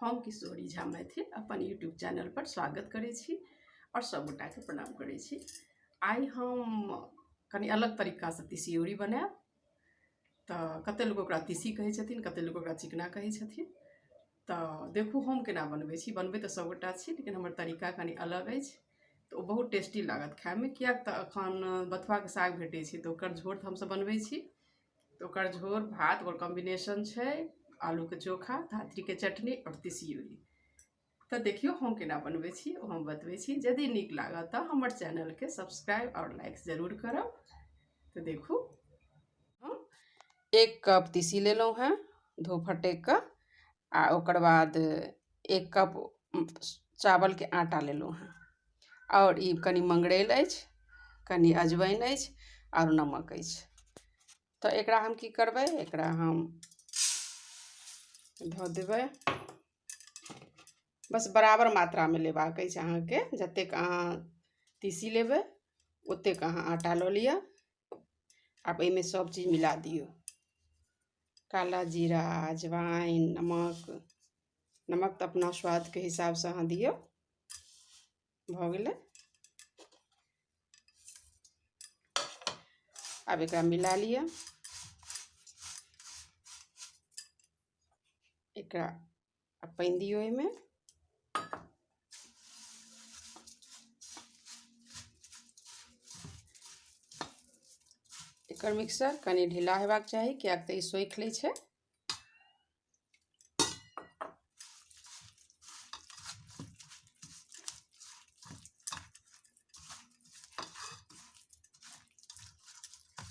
हम किशोरी झा मैथिल अपन YouTube channel पर स्वागत करै छी और सब गोटा के प्रणाम करै छी। आई हम कनी अलग तरीका से तिसियोरी बनाएब। तो कते लोग ओकरा तिसी कहै छथिन, कते लोग ओकरा चिकना कहै छथिन। तो देखू हम केना बनबै छी। बनबै तो सब गोटा छी लेकिन हमर तरीका कनी अलग अछि। तो बहुत टेस्टी लागत खाए में, कियाक तऽ अखन बथुआ के साग भेटै छै तो ओकर झोर हम सब बनबै छी। तो ओकर झोर भात और कॉम्बिनेशन छै आलू के चोखा, धात्री के चटनी और तिसियोरी। तो देखियो हम केना बनबै छी ओ हम बतबै छी। यदि नीक लागत तो हमर चैनल के सब्सक्राइब और लाइक जरूर करब। तो देखू हम 1 कप तिसी लेलहुँ हैं धो फटेक कऽ, आ ओकर बाद 1 कप चावल के आटा लेलहुँ हैं, और ई कनी मंगरैल अछि, कनी अजवाइन अछि और नमक अछि। तो एकरा हम की करबै, एकरा हम धो देबै। बस बराबर मात्रा में लेबाक अछि अहाँके, जतेक अहाँ तिसी लेबै ओतेक अहाँ आटा लऽ लिअ। आब एहिमे सब चीज मिला दियौ, काला जीरा, अजवाइन, नमक तो अपना स्वाद के हिसाब से अहाँ दियौ। भऽ गेलै। आब एकरा मिला लिअ। एकरा पानि दियौ एहिमे। एकर मिक्सर कनी ढीला हेबाक चाही, कियाक तऽ ई सोखि लै छै।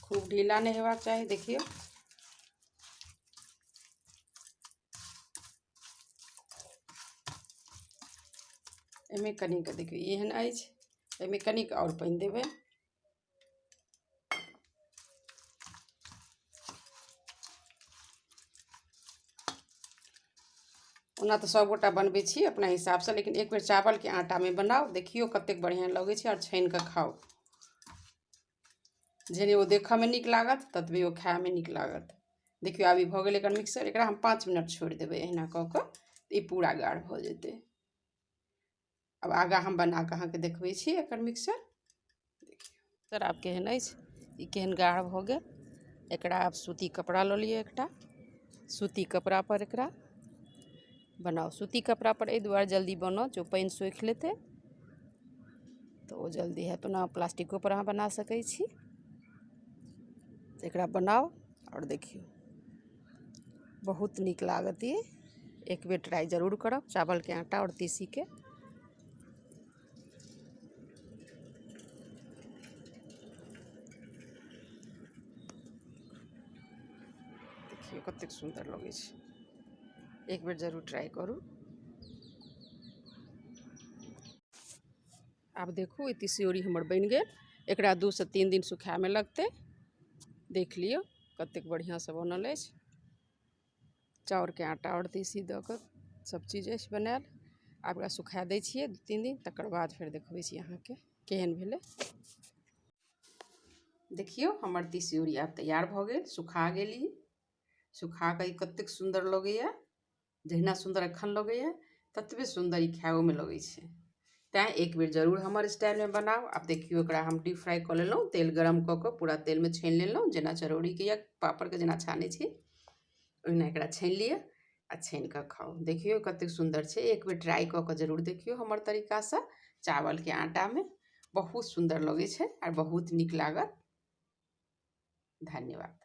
खूब ढीला नहीं हेबाक चाही, देखियो। एमे कनिक देखियो एहन अछि, एमे कनिक और पानि देबै। ओना तो सब गोटा बनबै छी अपना हिसाब से, लेकिन एक बेर चावल के आटा में बनाओ, देखियो कतेक बढ़िया लगे छै, और छानि कऽ खाओ। जेने ओ देखऽ में नीक लागत ततबे ओ खाए में नीक लागत। देखियो आब ई भऽ गेल एकर मिक्सर। एकरा हम 5 मिनट छोड़ि देबै एहिना कऽ कऽ, ई पूरा गाढ़ भऽ जेतै। अब आगा हम बना कऽ अहाँके देखबै छी एकर मिक्सर। देखियो सर आब केहन अछि, ई केहन गाढ़ भऽ गेल। एकरा आब सूती कपड़ा लऽ लिअ एकटा, सूती कपड़ा पर एकरा बनाओ। सूती कपड़ा पर एहि दुआरे जल्दी बनत जो पानि सोखि लेतै तो ओ जल्दी हैत। ओना प्लास्टिको पर अहाँ बना सकै छी। एकरा बनाओ और देखियो बहुत नीक लागत। ये एक बेर ट्राई जरूर करब चावल के आटा और तीसी के। देखियो कतेक सुंदर लगे छै, एक बेर जरूर ट्राई करू। आब देखू ई तिसियोरी हमर बनि गेल। एकरा 2 से 3 दिन सुखाए में लगतै। देख लियो कतेक बढ़िया से बनल अछि। चाउर के आटा और तीसी दऽ कऽ सब चीज अछि बनाएल। आब एकरा सुखा दै छियै 2-3 दिन, तकर बाद फेर देखबै छी अहाँके केहन भेलै। देखियो हमर तिसियोरी आब तैयार भऽ गेल, सुखा गेल। ई सुखा कऽ ई कतेक सुंदर लगैया। जहिना सुंदर एखन लगैया ततबे सुंदर ई खाएओ में लगै छै। तैं एक बेर जरूर हमर स्टाइल में बनाओ। आब देखियो एकरा हम डीप फ्राई कऽ लेलहुँ, तेल गरम कऽ कऽ पूरा तेल में छानि लेलहुँ, जेना चरौड़ी के या पापड़ के जेना छानै छी ओहिना एकरा छानि लिअ आ छानि कऽ खाओ। देखियो कतेक सुंदर छै। एक बेर ट्राई कऽ कऽ जरूर देखियो हमर तरीका से। चावल के आटा में बहुत सुंदर लगे छै और बहुत नीक लागत। धन्यवाद।